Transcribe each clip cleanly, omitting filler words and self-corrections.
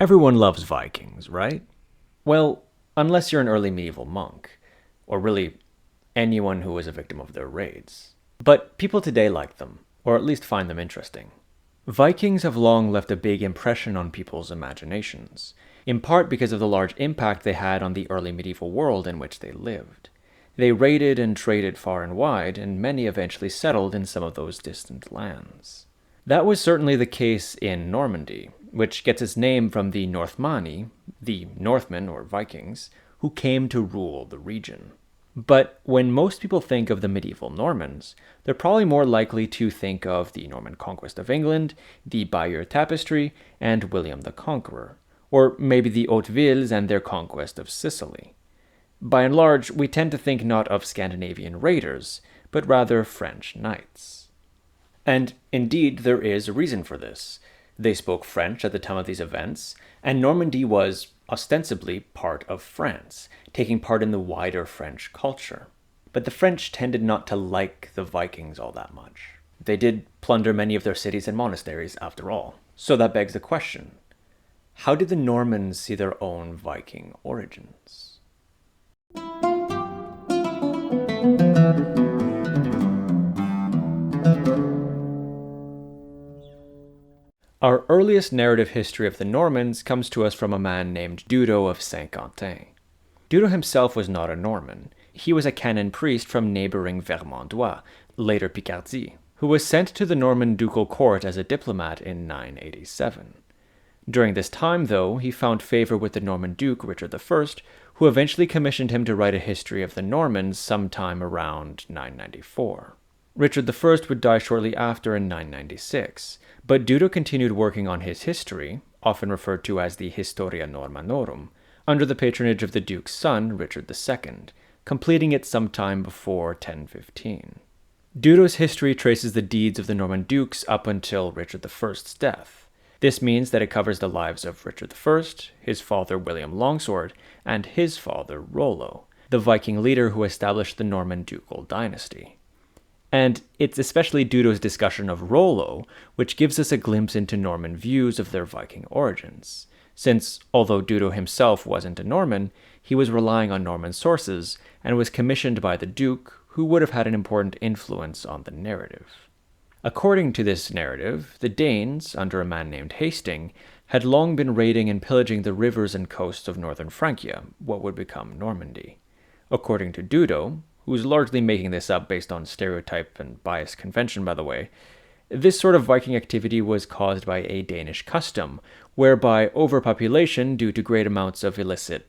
Everyone loves Vikings, right? Well, unless you're an early medieval monk, or really anyone who was a victim of their raids. But people today like them, or at least find them interesting. Vikings have long left a big impression on people's imaginations, in part because of the large impact they had on the early medieval world in which they lived. They raided and traded far and wide, and many eventually settled in some of those distant lands. That was certainly the case in Normandy, which gets its name from the Normanni, the Northmen or Vikings, who came to rule the region. But when most people think of the medieval Normans, they're probably more likely to think of the Norman conquest of England, the Bayeux Tapestry, and William the Conqueror, or maybe the Hautevilles and their conquest of Sicily. By and large, we tend to think not of Scandinavian raiders, but rather French knights. And indeed, there is a reason for this. They spoke French at the time of these events, and Normandy was ostensibly part of France, taking part in the wider French culture. But the French tended not to like the Vikings all that much. They did plunder many of their cities and monasteries, after all. So that begs the question, how did the Normans see their own Viking origins? Our earliest narrative history of the Normans comes to us from a man named Dudo of Saint-Quentin. Dudo himself was not a Norman. He was a canon priest from neighboring Vermandois, later Picardy, who was sent to the Norman ducal court as a diplomat in 987. During this time, though, he found favor with the Norman Duke Richard I, who eventually commissioned him to write a history of the Normans sometime around 994. Richard I would die shortly after in 996, but Dudo continued working on his history, often referred to as the Historia Normanorum, under the patronage of the Duke's son, Richard II, completing it sometime before 1015. Dudo's history traces the deeds of the Norman dukes up until Richard I's death. This means that it covers the lives of Richard I, his father William Longsword, and his father Rollo, the Viking leader who established the Norman ducal dynasty. And it's especially Dudo's discussion of Rollo which gives us a glimpse into Norman views of their Viking origins, since although Dudo himself wasn't a Norman, he was relying on Norman sources and was commissioned by the Duke, who would have had an important influence on the narrative. According to this narrative, the Danes, under a man named Hasting, had long been raiding and pillaging the rivers and coasts of northern Francia, what would become Normandy. According to Dudo, who's largely making this up based on stereotype and biased convention, by the way, this sort of Viking activity was caused by a Danish custom, whereby overpopulation due to great amounts of illicit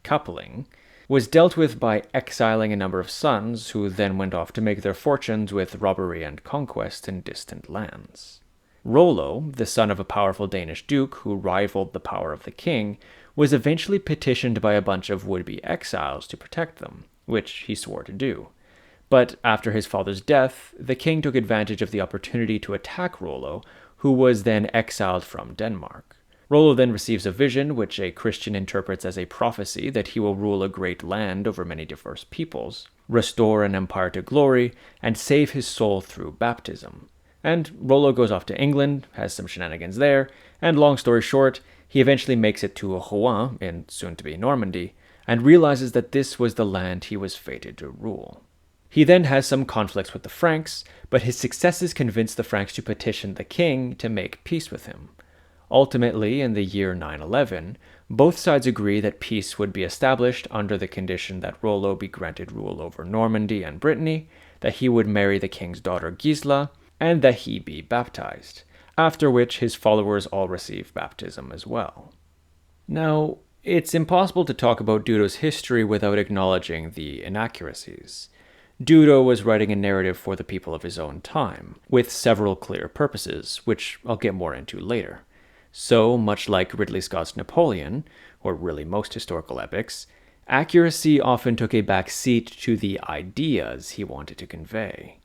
coupling was dealt with by exiling a number of sons who then went off to make their fortunes with robbery and conquest in distant lands. Rollo, the son of a powerful Danish duke who rivaled the power of the king, was eventually petitioned by a bunch of would-be exiles to protect them, which he swore to do. But after his father's death, the king took advantage of the opportunity to attack Rollo, who was then exiled from Denmark. Rollo then receives a vision, which a Christian interprets as a prophecy that he will rule a great land over many diverse peoples, restore an empire to glory, and save his soul through baptism. And Rollo goes off to England, has some shenanigans there, and long story short, he eventually makes it to Rouen, in soon-to-be Normandy, and realizes that this was the land he was fated to rule. He then has some conflicts with the Franks, but his successes convince the Franks to petition the king to make peace with him. Ultimately, in the year 911, both sides agree that peace would be established under the condition that Rollo be granted rule over Normandy and Brittany, that he would marry the king's daughter Gisela, and that he be baptized, after which his followers all receive baptism as well. Now, it's impossible to talk about Dudo's history without acknowledging the inaccuracies. Dudo was writing a narrative for the people of his own time, with several clear purposes, which I'll get more into later. So, much like Ridley Scott's Napoleon, or really most historical epics, accuracy often took a back seat to the ideas he wanted to convey.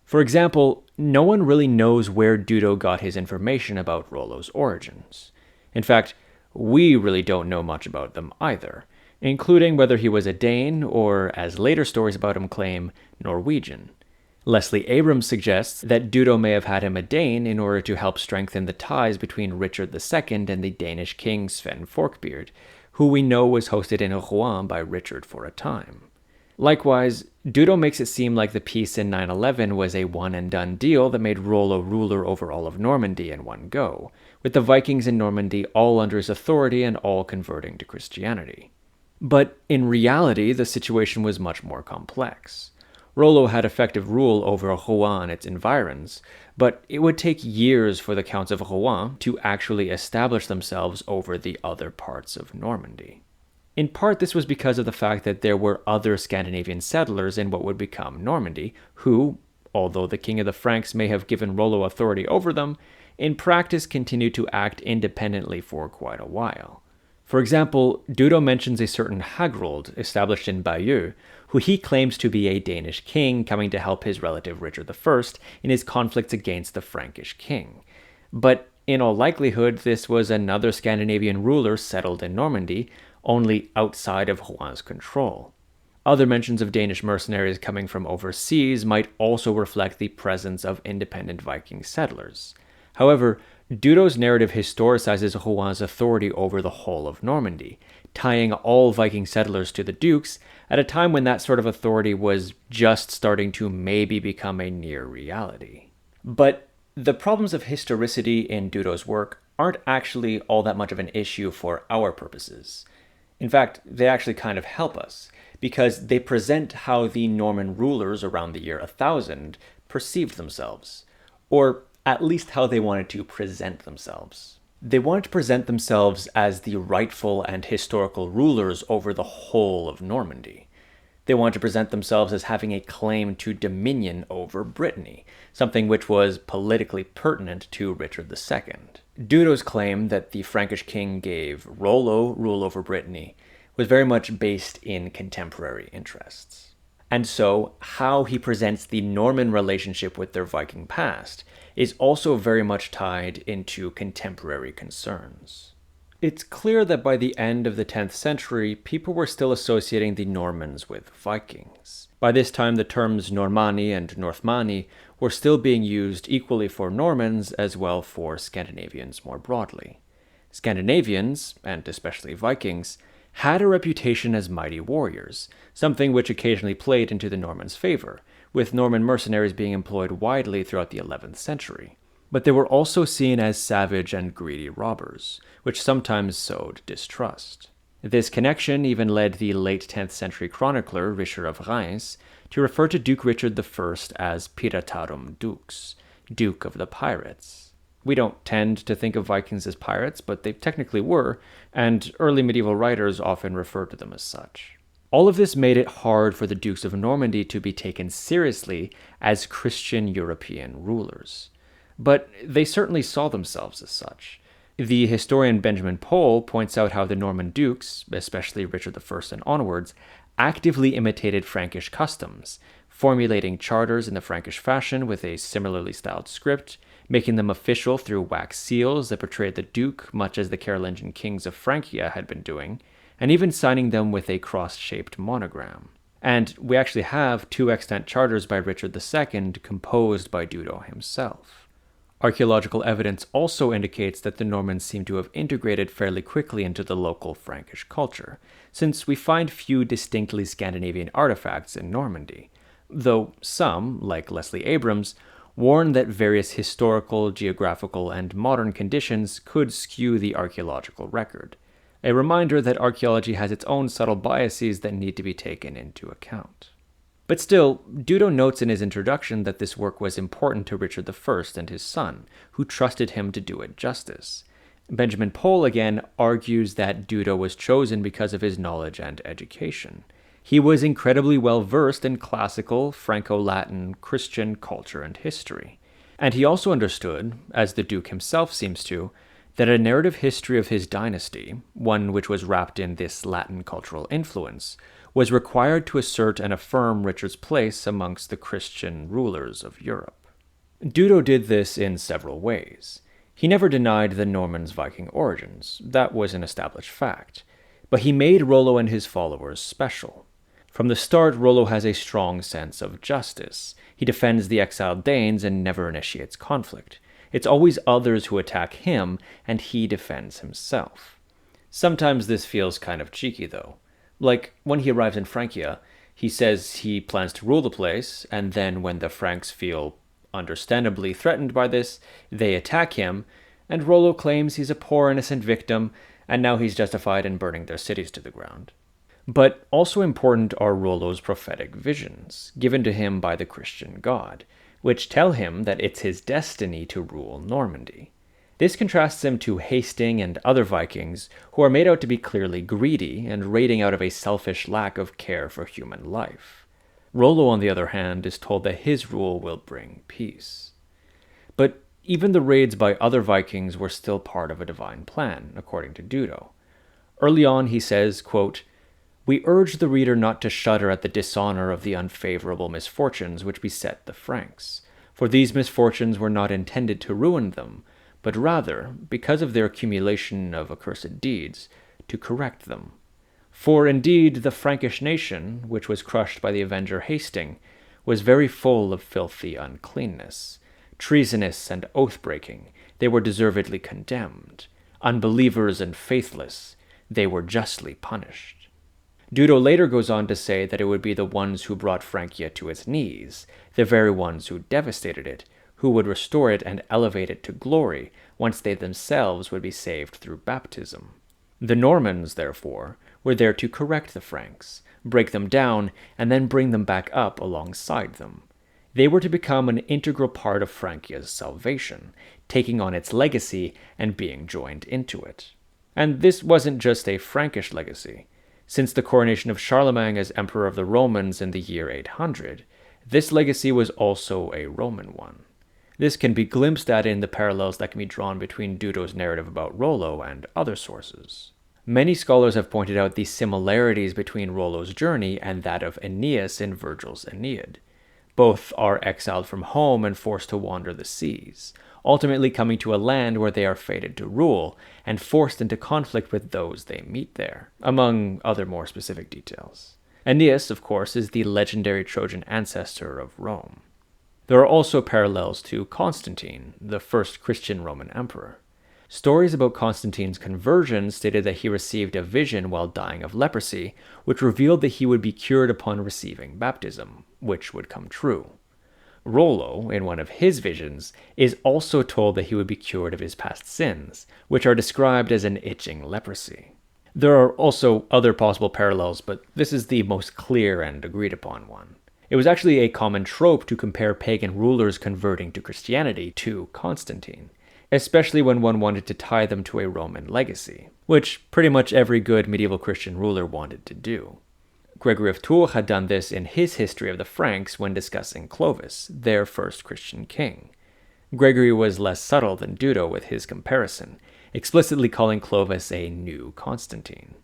For example, no one really knows where Dudo got his information about Rollo's origins. In fact, we really don't know much about them either, including whether he was a Dane or, as later stories about him claim, Norwegian. Lesley Abrams suggests that Dudo may have had him a Dane in order to help strengthen the ties between Richard II and the Danish king Sven Forkbeard, who we know was hosted in Rouen by Richard for a time. Likewise, Dudo makes it seem like the peace in 911 was a one-and-done deal that made Rollo ruler over all of Normandy in one go, with the Vikings in Normandy all under his authority and all converting to Christianity. But in reality, the situation was much more complex. Rollo had effective rule over Rouen and its environs, but it would take years for the Counts of Rouen to actually establish themselves over the other parts of Normandy. In part, this was because of the fact that there were other Scandinavian settlers in what would become Normandy, who, although the King of the Franks may have given Rollo authority over them, in practice continued to act independently for quite a while. For example, Dudo mentions a certain Hagrold established in Bayeux, who he claims to be a Danish king coming to help his relative Richard I in his conflicts against the Frankish king. But in all likelihood, this was another Scandinavian ruler settled in Normandy, only outside of Rouen's control. Other mentions of Danish mercenaries coming from overseas might also reflect the presence of independent Viking settlers. However, Dudo's narrative historicizes Rouen's authority over the whole of Normandy, tying all Viking settlers to the dukes at a time when that sort of authority was just starting to maybe become a near reality. But the problems of historicity in Dudo's work aren't actually all that much of an issue for our purposes. In fact, they actually kind of help us, because they present how the Norman rulers around the year 1000 perceived themselves, or at least how they wanted to present themselves. They wanted to present themselves as the rightful and historical rulers over the whole of Normandy. They wanted to present themselves as having a claim to dominion over Brittany, something which was politically pertinent to Richard II. Dudo's claim that the Frankish king gave Rollo rule over Brittany was very much based in contemporary interests. And so, how he presents the Norman relationship with their Viking past is also very much tied into contemporary concerns. It's clear that by the end of the 10th century, people were still associating the Normans with Vikings. By this time, the terms Normanni and Northmanni were still being used equally for Normans as well for Scandinavians more broadly. Scandinavians, and especially Vikings, had a reputation as mighty warriors, something which occasionally played into the Normans' favor, with Norman mercenaries being employed widely throughout the 11th century. But they were also seen as savage and greedy robbers, which sometimes sowed distrust. This connection even led the late 10th century chronicler Richard of Reims to refer to Duke Richard I as Piratarum Dux, Duke of the Pirates. We don't tend to think of Vikings as pirates, but they technically were, and early medieval writers often referred to them as such. All of this made it hard for the Dukes of Normandy to be taken seriously as Christian European rulers. But they certainly saw themselves as such. The historian Benjamin Pole points out how the Norman dukes, especially Richard I and onwards, actively imitated Frankish customs, formulating charters in the Frankish fashion with a similarly styled script, making them official through wax seals that portrayed the duke much as the Carolingian kings of Francia had been doing, and even signing them with a cross-shaped monogram. And we actually have 2 extant charters by Richard II composed by Dudo himself. Archaeological evidence also indicates that the Normans seem to have integrated fairly quickly into the local Frankish culture, since we find few distinctly Scandinavian artifacts in Normandy, though some, like Lesley Abrams, warn that various historical, geographical, and modern conditions could skew the archaeological record, a reminder that archaeology has its own subtle biases that need to be taken into account. But still, Dudo notes in his introduction that this work was important to Richard I and his son, who trusted him to do it justice. Benjamin Pole again argues that Dudo was chosen because of his knowledge and education. He was incredibly well versed in classical, Franco-Latin, Christian culture and history. And he also understood, as the Duke himself seems to, that a narrative history of his dynasty, one which was wrapped in this Latin cultural influence, was required to assert and affirm Richard's place amongst the Christian rulers of Europe. Dudo did this in several ways. He never denied the Normans' Viking origins, that was an established fact, but he made Rollo and his followers special. From the start, Rollo has a strong sense of justice. He defends the exiled Danes and never initiates conflict. It's always others who attack him, and he defends himself. Sometimes this feels kind of cheeky, though. Like, when he arrives in Francia, he says he plans to rule the place, and then when the Franks feel understandably threatened by this, they attack him, and Rollo claims he's a poor innocent victim, and now he's justified in burning their cities to the ground. But also important are Rollo's prophetic visions, given to him by the Christian God, which tell him that it's his destiny to rule Normandy. This contrasts him to Hasting and other Vikings, who are made out to be clearly greedy and raiding out of a selfish lack of care for human life. Rollo, on the other hand, is told that his rule will bring peace. But even the raids by other Vikings were still part of a divine plan, according to Dudo. Early on, he says, quote, "We urge the reader not to shudder at the dishonor of the unfavorable misfortunes which beset the Franks, for these misfortunes were not intended to ruin them, but rather, because of their accumulation of accursed deeds, to correct them. For indeed the Frankish nation, which was crushed by the avenger Hasting, was very full of filthy uncleanness. Treasonous and oath-breaking, they were deservedly condemned. Unbelievers and faithless, they were justly punished." Dudo later goes on to say that it would be the ones who brought Francia to its knees, the very ones who devastated it, who would restore it and elevate it to glory once they themselves would be saved through baptism. The Normans, therefore, were there to correct the Franks, break them down, and then bring them back up alongside them. They were to become an integral part of Francia's salvation, taking on its legacy and being joined into it. And this wasn't just a Frankish legacy. Since the coronation of Charlemagne as Emperor of the Romans in the year 800, this legacy was also a Roman one. This can be glimpsed at in the parallels that can be drawn between Dudo's narrative about Rollo and other sources. Many scholars have pointed out the similarities between Rollo's journey and that of Aeneas in Virgil's Aeneid. Both are exiled from home and forced to wander the seas, ultimately coming to a land where they are fated to rule, and forced into conflict with those they meet there, among other more specific details. Aeneas, of course, is the legendary Trojan ancestor of Rome. There are also parallels to Constantine, the first Christian Roman emperor. Stories about Constantine's conversion stated that he received a vision while dying of leprosy, which revealed that he would be cured upon receiving baptism, which would come true. Rollo, in one of his visions, is also told that he would be cured of his past sins, which are described as an itching leprosy. There are also other possible parallels, but this is the most clear and agreed upon one. It was actually a common trope to compare pagan rulers converting to Christianity to Constantine, especially when one wanted to tie them to a Roman legacy, which pretty much every good medieval Christian ruler wanted to do. Gregory of Tours had done this in his history of the Franks when discussing Clovis, their first Christian king. Gregory was less subtle than Dudo with his comparison, explicitly calling Clovis a new Constantine.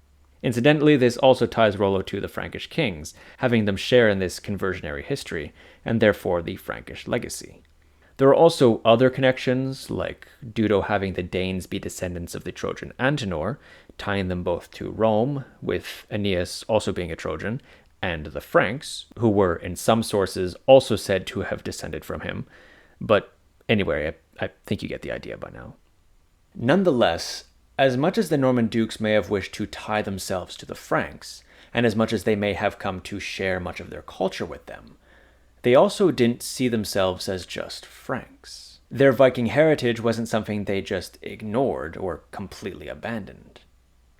Incidentally, this also ties Rollo to the Frankish kings, having them share in this conversionary history, and therefore the Frankish legacy. There are also other connections, like Dudo having the Danes be descendants of the Trojan Antenor, tying them both to Rome, with Aeneas also being a Trojan, and the Franks, who were in some sources also said to have descended from him. But anyway, I think you get the idea by now. Nonetheless, as much as the Norman dukes may have wished to tie themselves to the Franks, and as much as they may have come to share much of their culture with them, they also didn't see themselves as just Franks. Their Viking heritage wasn't something they just ignored or completely abandoned.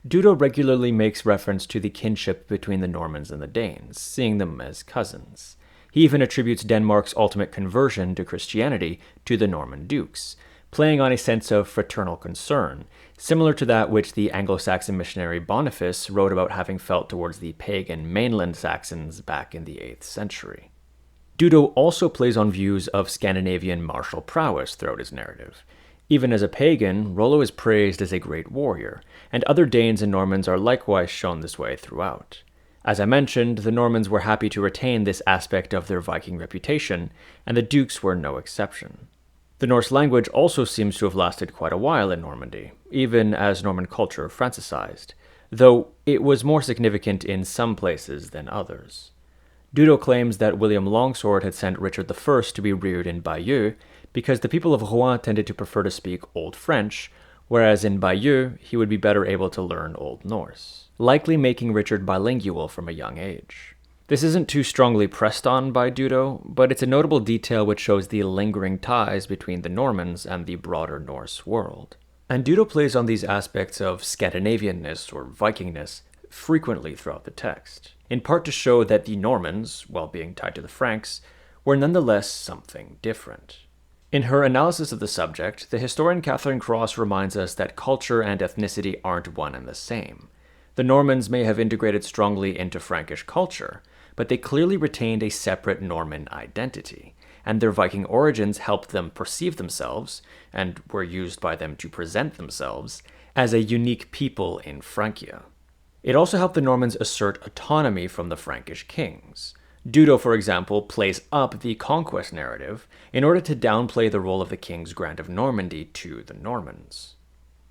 Dudo regularly makes reference to the kinship between the Normans and the Danes, seeing them as cousins. He even attributes Denmark's ultimate conversion to Christianity to the Norman dukes, playing on a sense of fraternal concern, similar to that which the Anglo-Saxon missionary Boniface wrote about having felt towards the pagan mainland Saxons back in the 8th century. Dudo also plays on views of Scandinavian martial prowess throughout his narrative. Even as a pagan, Rollo is praised as a great warrior, and other Danes and Normans are likewise shown this way throughout. As I mentioned, the Normans were happy to retain this aspect of their Viking reputation, and the dukes were no exception. The Norse language also seems to have lasted quite a while in Normandy, even as Norman culture francisized. though it was more significant in some places than others. Dudo claims that William Longsword had sent Richard I to be reared in Bayeux because the people of Rouen tended to prefer to speak Old French, whereas in Bayeux he would be better able to learn Old Norse, likely making Richard bilingual from a young age. This isn't too strongly pressed on by Dudo, but it's a notable detail which shows the lingering ties between the Normans and the broader Norse world. And Dudo plays on these aspects of Scandinavianness or Vikingness frequently throughout the text, in part to show that the Normans, while being tied to the Franks, were nonetheless something different. In her analysis of the subject, the historian Catherine Cross reminds us that culture and ethnicity aren't one and the same. The Normans may have integrated strongly into Frankish culture, but they clearly retained a separate Norman identity, and their Viking origins helped them perceive themselves, and were used by them to present themselves, as a unique people in Francia. It also helped the Normans assert autonomy from the Frankish kings. Dudo, for example, plays up the conquest narrative in order to downplay the role of the king's grant of Normandy to the Normans.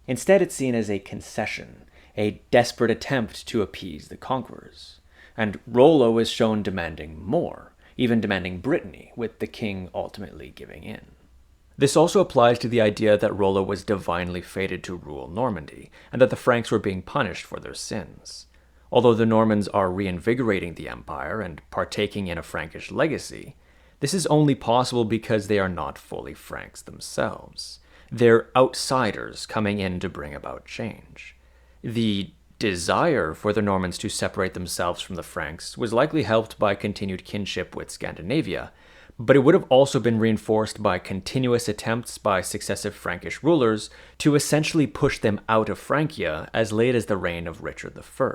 Instead, it's seen as a concession, a desperate attempt to appease the conquerors. And Rollo is shown demanding more, even demanding Brittany, with the king ultimately giving in. This also applies to the idea that Rollo was divinely fated to rule Normandy, and that the Franks were being punished for their sins. Although the Normans are reinvigorating the empire and partaking in a Frankish legacy, this is only possible because they are not fully Franks themselves. They're outsiders coming in to bring about change. The desire for the Normans to separate themselves from the Franks was likely helped by continued kinship with Scandinavia, but it would have also been reinforced by continuous attempts by successive Frankish rulers to essentially push them out of Francia as late as the reign of Richard I.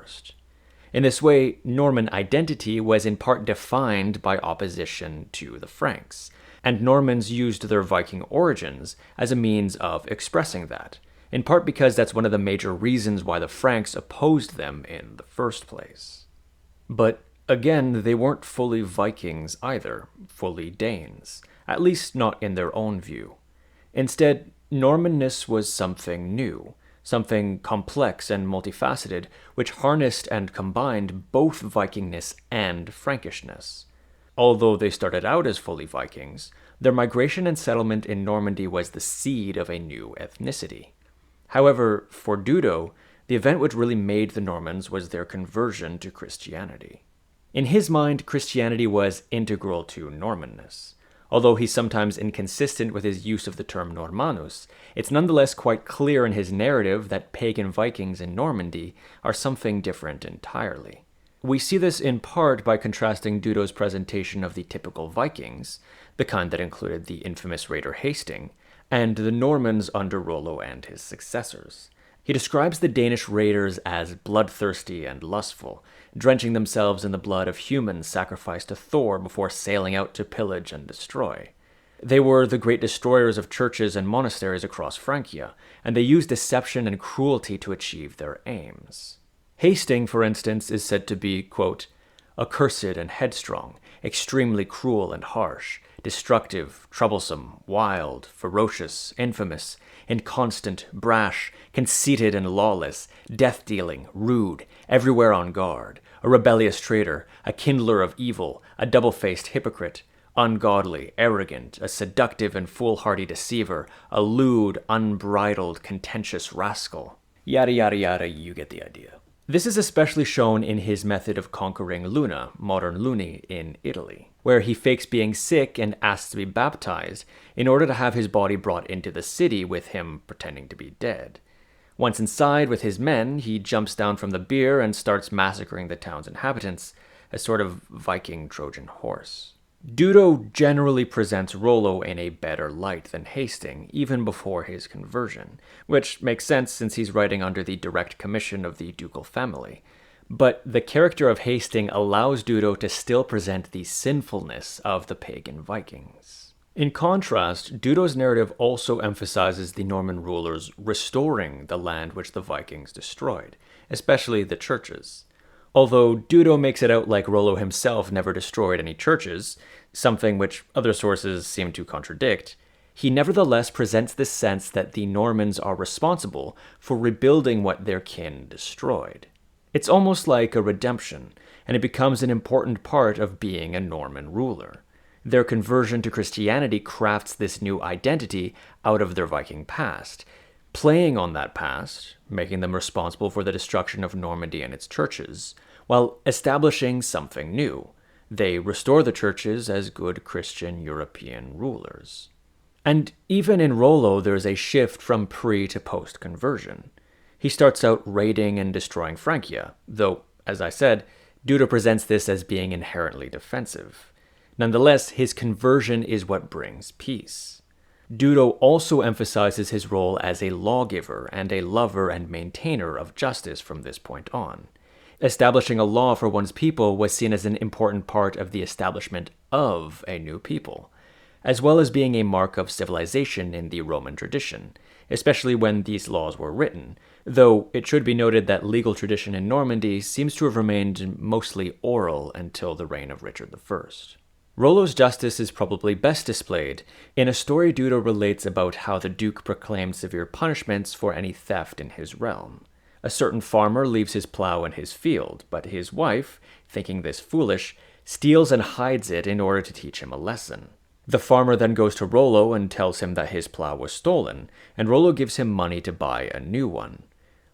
In this way, Norman identity was in part defined by opposition to the Franks, and Normans used their Viking origins as a means of expressing that, in part because that's one of the major reasons why the Franks opposed them in the first place. But again, they weren't fully Vikings either, fully Danes, at least not in their own view. Instead, Normanness was something new, something complex and multifaceted, which harnessed and combined both Vikingness and Frankishness. Although they started out as fully Vikings, their migration and settlement in Normandy was the seed of a new ethnicity. However, for Dudo, the event which really made the Normans was their conversion to Christianity. In his mind, Christianity was integral to Normanness. Although he's sometimes inconsistent with his use of the term Normanus, it's nonetheless quite clear in his narrative that pagan Vikings in Normandy are something different entirely. We see this in part by contrasting Dudo's presentation of the typical Vikings, the kind that included the infamous raider Hasting, and the Normans under Rollo and his successors. He describes the Danish raiders as bloodthirsty and lustful, drenching themselves in the blood of humans sacrificed to Thor before sailing out to pillage and destroy. They were the great destroyers of churches and monasteries across Francia, and they used deception and cruelty to achieve their aims. Hasting, for instance, is said to be, quote, accursed and headstrong, extremely cruel and harsh, destructive, troublesome, wild, ferocious, infamous, inconstant, brash, conceited and lawless, death-dealing, rude, everywhere on guard, a rebellious traitor, a kindler of evil, a double-faced hypocrite, ungodly, arrogant, a seductive and foolhardy deceiver, a lewd, unbridled, contentious rascal. Yada yada yada, you get the idea. This is especially shown in his method of conquering Luna, modern Luni, in Italy, where he fakes being sick and asks to be baptized in order to have his body brought into the city with him pretending to be dead. Once inside with his men, he jumps down from the bier and starts massacring the town's inhabitants, a sort of Viking Trojan horse. Dudo generally presents Rollo in a better light than Hasting, even before his conversion, which makes sense since he's writing under the direct commission of the ducal family. But the character of Hasting allows Dudo to still present the sinfulness of the pagan Vikings. In contrast, Dudo's narrative also emphasizes the Norman rulers restoring the land which the Vikings destroyed, especially the churches. Although Dudo makes it out like Rollo himself never destroyed any churches, something which other sources seem to contradict, he nevertheless presents this sense that the Normans are responsible for rebuilding what their kin destroyed. It's almost like a redemption, and it becomes an important part of being a Norman ruler. Their conversion to Christianity crafts this new identity out of their Viking past, playing on that past, making them responsible for the destruction of Normandy and its churches, while establishing something new. They restore the churches as good Christian European rulers. And even in Rollo, there's a shift from pre to post conversion. He starts out raiding and destroying Francia, though, as I said, Dudo presents this as being inherently defensive. Nonetheless, his conversion is what brings peace. Dudo also emphasizes his role as a lawgiver and a lover and maintainer of justice from this point on. Establishing a law for one's people was seen as an important part of the establishment of a new people, as well as being a mark of civilization in the Roman tradition, especially when these laws were written, though it should be noted that legal tradition in Normandy seems to have remained mostly oral until the reign of Richard I. Rollo's justice is probably best displayed in a story Dudo relates about how the Duke proclaimed severe punishments for any theft in his realm. A certain farmer leaves his plow in his field, but his wife, thinking this foolish, steals and hides it in order to teach him a lesson. The farmer then goes to Rollo and tells him that his plow was stolen, and Rollo gives him money to buy a new one.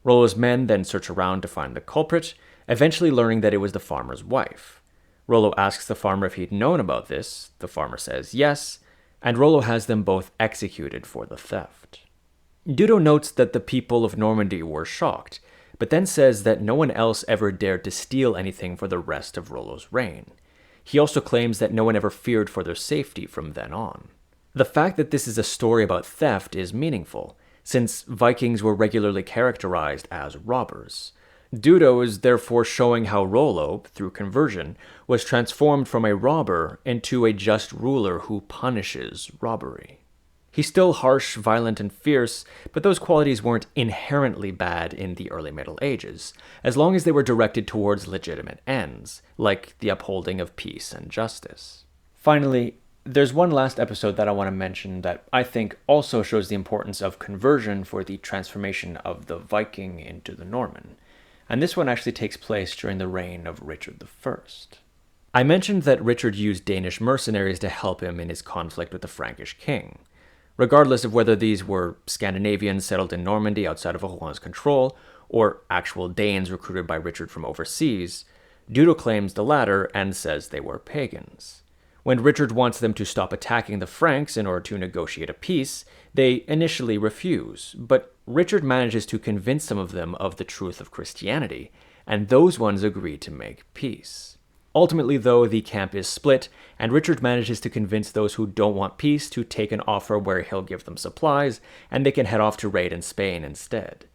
Rollo's men then search around to find the culprit, eventually learning that it was the farmer's wife. Rollo asks the farmer if he'd known about this. The farmer says yes, and Rollo has them both executed for the theft. Dudo notes that the people of Normandy were shocked, but then says that no one else ever dared to steal anything for the rest of Rollo's reign. He also claims that no one ever feared for their safety from then on. The fact that this is a story about theft is meaningful, since Vikings were regularly characterized as robbers. Dudo is therefore showing how Rollo, through conversion, was transformed from a robber into a just ruler who punishes robbery. He's still harsh, violent, and fierce, but those qualities weren't inherently bad in the early Middle Ages, as long as they were directed towards legitimate ends, like the upholding of peace and justice. Finally, there's one last episode that I want to mention that I think also shows the importance of conversion for the transformation of the Viking into the Norman. And this one actually takes place during the reign of Richard I. I mentioned that Richard used Danish mercenaries to help him in his conflict with the Frankish king. Regardless of whether these were Scandinavians settled in Normandy outside of Rohan's control, or actual Danes recruited by Richard from overseas, Dudo claims the latter and says they were pagans. When Richard wants them to stop attacking the Franks in order to negotiate a peace, they initially refuse, but Richard manages to convince some of them of the truth of Christianity, and those ones agree to make peace. Ultimately, though, the camp is split, and Richard manages to convince those who don't want peace to take an offer where he'll give them supplies, and they can head off to raid in Spain instead.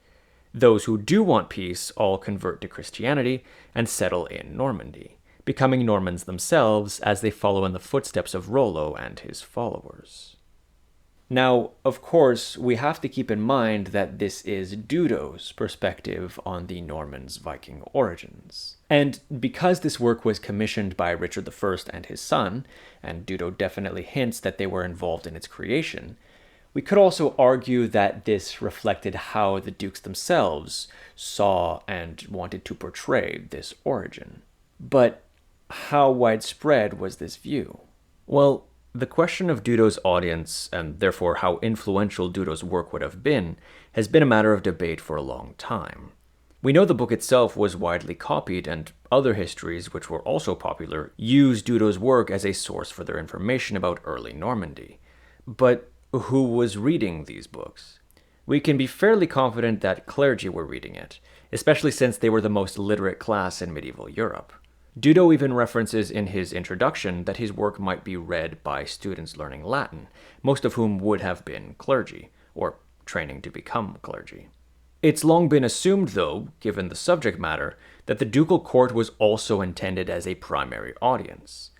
Those who do want peace all convert to Christianity and settle in Normandy, becoming Normans themselves as they follow in the footsteps of Rollo and his followers. Now, of course, we have to keep in mind that this is Dudo's perspective on the Normans' Viking origins. And because this work was commissioned by Richard I and his son, and Dudo definitely hints that they were involved in its creation, we could also argue that this reflected how the dukes themselves saw and wanted to portray this origin. But how widespread was this view? Well, the question of Dudo's audience, and therefore how influential Dudo's work would have been, has been a matter of debate for a long time. We know the book itself was widely copied, and other histories, which were also popular, use Dudo's work as a source for their information about early Normandy. But who was reading these books? We can be fairly confident that clergy were reading it, especially since they were the most literate class in medieval Europe. Dudo even references in his introduction that his work might be read by students learning Latin, most of whom would have been clergy, or training to become clergy. It's long been assumed, though, given the subject matter, that the ducal court was also intended as a primary audience.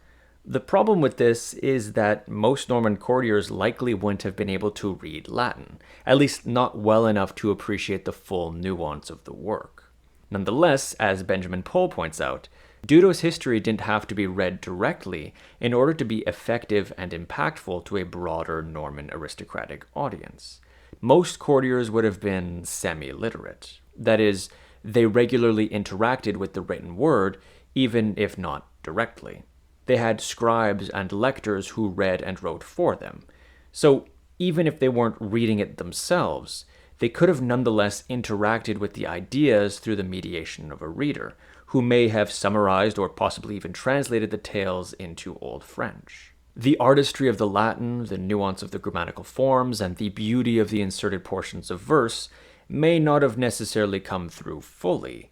The problem with this is that most Norman courtiers likely wouldn't have been able to read Latin, at least not well enough to appreciate the full nuance of the work. Nonetheless, as Benjamin Pohl points out, Dudo's history didn't have to be read directly in order to be effective and impactful to a broader Norman aristocratic audience. Most courtiers would have been semi-literate. That is, they regularly interacted with the written word, even if not directly. They had scribes and lectors who read and wrote for them. So even if they weren't reading it themselves, they could have nonetheless interacted with the ideas through the mediation of a reader, who may have summarized or possibly even translated the tales into Old French. The artistry of the Latin, the nuance of the grammatical forms, and the beauty of the inserted portions of verse may not have necessarily come through fully,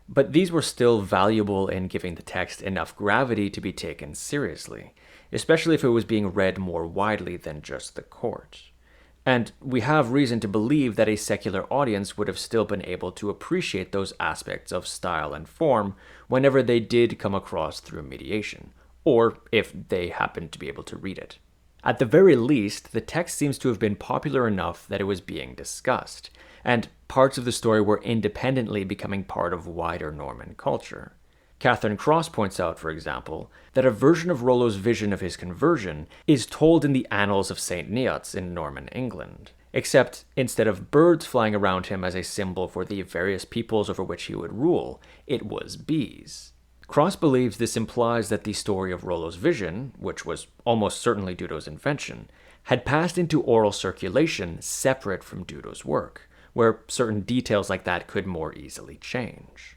but these were still valuable in giving the text enough gravity to be taken seriously, especially if it was being read more widely than just the court. And we have reason to believe that a secular audience would have still been able to appreciate those aspects of style and form whenever they did come across through mediation, or if they happened to be able to read it. At the very least, the text seems to have been popular enough that it was being discussed, and parts of the story were independently becoming part of wider Norman culture. Catherine Cross points out, for example, that a version of Rollo's vision of his conversion is told in the Annals of St. Neots in Norman England, except instead of birds flying around him as a symbol for the various peoples over which he would rule, it was bees. Cross believes this implies that the story of Rollo's vision, which was almost certainly Dudo's invention, had passed into oral circulation separate from Dudo's work, where certain details like that could more easily change.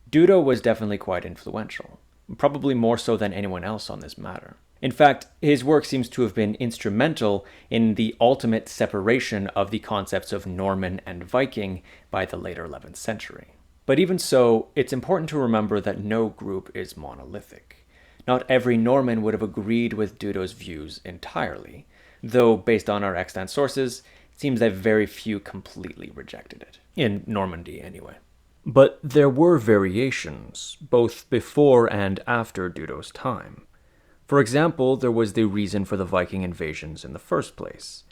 Dudo was definitely quite influential, probably more so than anyone else on this matter. In fact, his work seems to have been instrumental in the ultimate separation of the concepts of Norman and Viking by the later 11th century. But even so, it's important to remember that no group is monolithic. Not every Norman would have agreed with Dudo's views entirely, though based on our extant sources, it seems that very few completely rejected it. In Normandy, anyway. But there were variations, both before and after Dudo's time. For example, there was the reason for the Viking invasions in the first place.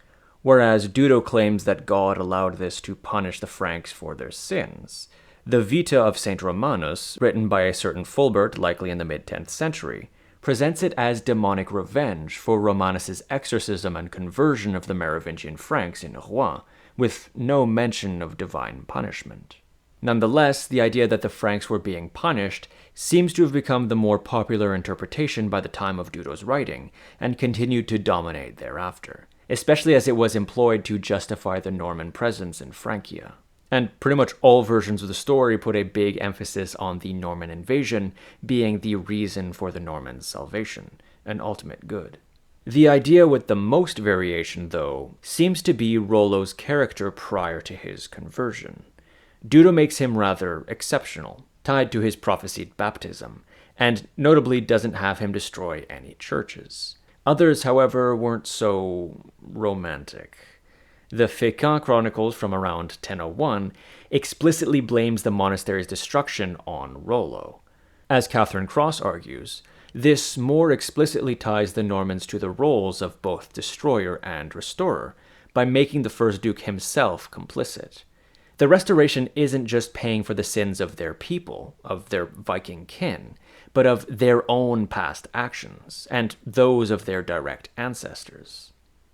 Whereas Dudo claims that God allowed this to punish the Franks for their sins, the Vita of St. Romanus, written by a certain Fulbert, likely in the mid-10th century, presents it as demonic revenge for Romanus's exorcism and conversion of the Merovingian Franks in Rouen, with no mention of divine punishment. Nonetheless, the idea that the Franks were being punished seems to have become the more popular interpretation by the time of Dudo's writing, and continued to dominate thereafter, especially as it was employed to justify the Norman presence in Francia. And pretty much all versions of the story put a big emphasis on the Norman invasion being the reason for the Normans' salvation, an ultimate good. The idea with the most variation, though, seems to be Rollo's character prior to his conversion. Dudo makes him rather exceptional, tied to his prophesied baptism, and notably doesn't have him destroy any churches. Others, however, weren't so romantic. The Fécamp Chronicles from around 1001 explicitly blames the monastery's destruction on Rollo. As Catherine Cross argues, this more explicitly ties the Normans to the roles of both destroyer and restorer, by making the first duke himself complicit. The restoration isn't just paying for the sins of their people, of their Viking kin, but of their own past actions, and those of their direct ancestors.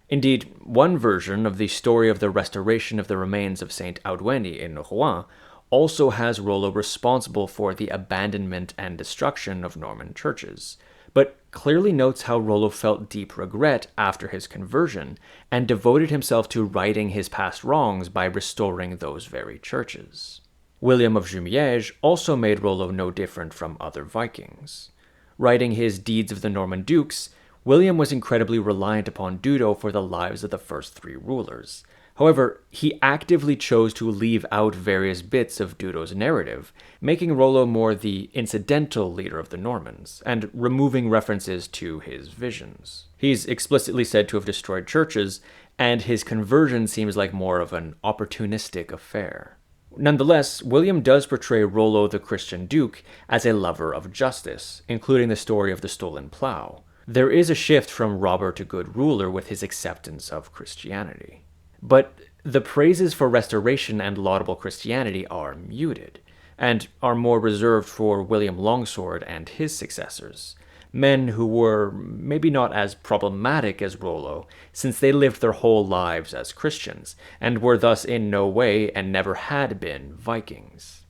Indeed, one version of the story of the restoration of the remains of Saint Bauduin in Rouen also has Rollo responsible for the abandonment and destruction of Norman churches, but clearly notes how Rollo felt deep regret after his conversion and devoted himself to righting his past wrongs by restoring those very churches. William of Jumièges also made Rollo no different from other Vikings. Writing his Deeds of the Norman Dukes, William was incredibly reliant upon Dudo for the lives of the first three rulers. However, he actively chose to leave out various bits of Dudo's narrative, making Rollo more the incidental leader of the Normans, and removing references to his visions. He's explicitly said to have destroyed churches, and his conversion seems like more of an opportunistic affair. Nonetheless, William does portray Rollo the Christian Duke as a lover of justice, including the story of the stolen plough. There is a shift from robber to good ruler with his acceptance of Christianity. But the praises for restoration and laudable Christianity are muted, and are more reserved for William Longsword and his successors, men who were maybe not as problematic as Rollo, since they lived their whole lives as Christians, and were thus in no way, and never had been, Vikings.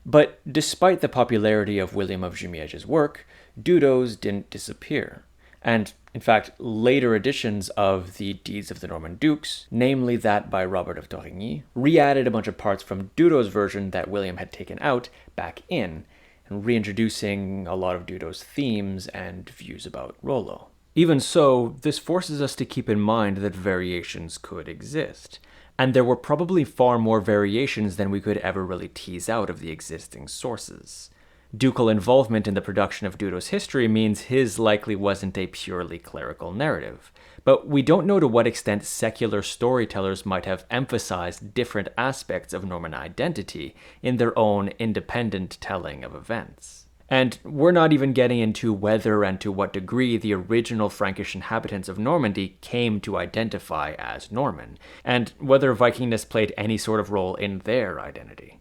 But despite the popularity of William of Jumièges' work, Dudo's didn't disappear. And, in fact, later editions of the Deeds of the Norman Dukes, namely that by Robert of Torigny, re-added a bunch of parts from Dudo's version that William had taken out back in, and reintroducing a lot of Dudo's themes and views about Rollo. Even so, this forces us to keep in mind that variations could exist, and there were probably far more variations than we could ever really tease out of the existing sources. Ducal involvement in the production of Dudo's history means his likely wasn't a purely clerical narrative, but we don't know to what extent secular storytellers might have emphasized different aspects of Norman identity in their own independent telling of events. And we're not even getting into whether and to what degree the original Frankish inhabitants of Normandy came to identify as Norman, and whether Vikingness played any sort of role in their identity.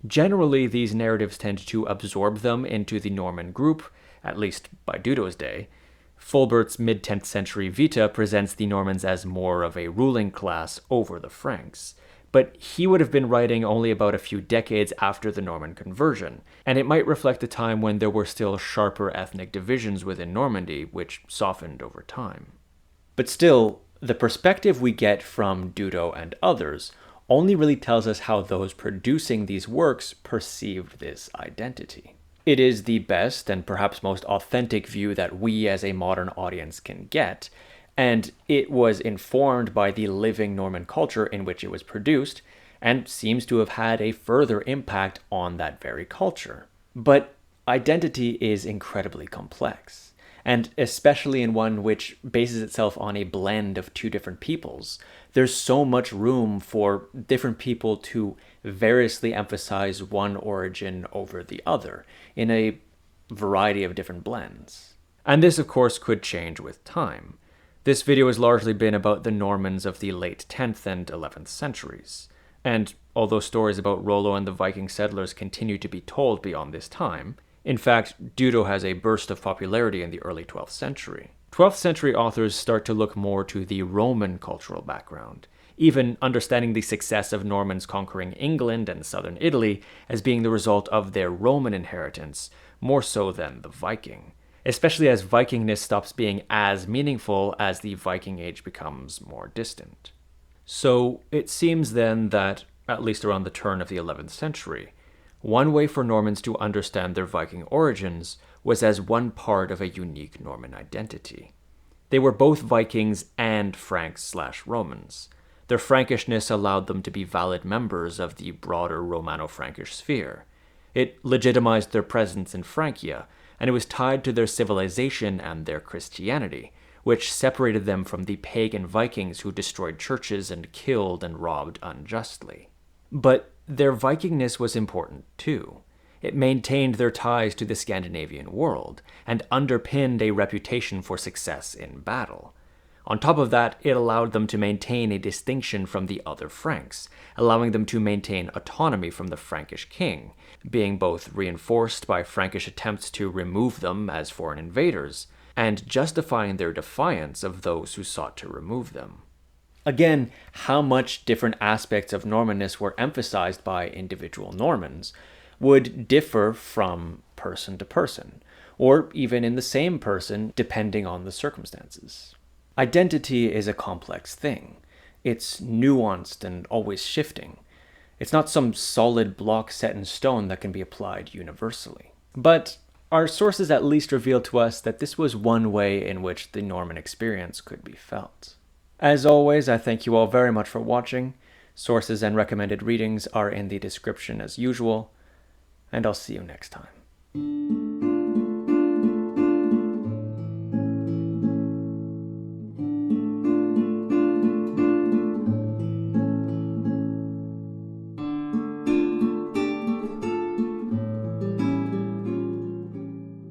Generally, these narratives tend to absorb them into the Norman group, at least by Dudo's day. Fulbert's mid-10th century Vita presents the Normans as more of a ruling class over the Franks, but he would have been writing only about a few decades after the Norman conversion, and it might reflect a time when there were still sharper ethnic divisions within Normandy, which softened over time. But still, the perspective we get from Dudo and others only really tells us how those producing these works perceived this identity. It is the best and perhaps most authentic view that we as a modern audience can get, and it was informed by the living Norman culture in which it was produced, and seems to have had a further impact on that very culture. But identity is incredibly complex, and especially in one which bases itself on a blend of two different peoples. There's so much room for different people to variously emphasize one origin over the other in a variety of different blends. And this, of course, could change with time. This video has largely been about the Normans of the late 10th and 11th centuries. And although stories about Rollo and the Viking settlers continue to be told beyond this time, in fact, Dudo has a burst of popularity in the early 12th century. 12th century authors start to look more to the Roman cultural background, even understanding the success of Normans conquering England and southern Italy as being the result of their Roman inheritance, more so than the Viking, especially as Vikingness stops being as meaningful as the Viking Age becomes more distant. So it seems then that, at least around the turn of the 11th century, one way for Normans to understand their Viking origins was as one part of a unique Norman identity. They were both Vikings and Franks/Romans. Their Frankishness allowed them to be valid members of the broader Romano-Frankish sphere. It legitimized their presence in Francia, and it was tied to their civilization and their Christianity, which separated them from the pagan Vikings who destroyed churches and killed and robbed unjustly. But their Vikingness was important too. It maintained their ties to the Scandinavian world, and underpinned a reputation for success in battle. On top of that, it allowed them to maintain a distinction from the other Franks, allowing them to maintain autonomy from the Frankish king, being both reinforced by Frankish attempts to remove them as foreign invaders, and justifying their defiance of those who sought to remove them. Again, how much different aspects of Normanness were emphasized by individual Normans would differ from person to person, or even in the same person, depending on the circumstances. Identity is a complex thing. It's nuanced and always shifting. It's not some solid block set in stone that can be applied universally. But our sources at least reveal to us that this was one way in which the Norman experience could be felt. As always, I thank you all very much for watching. Sources and recommended readings are in the description as usual, and I'll see you next time.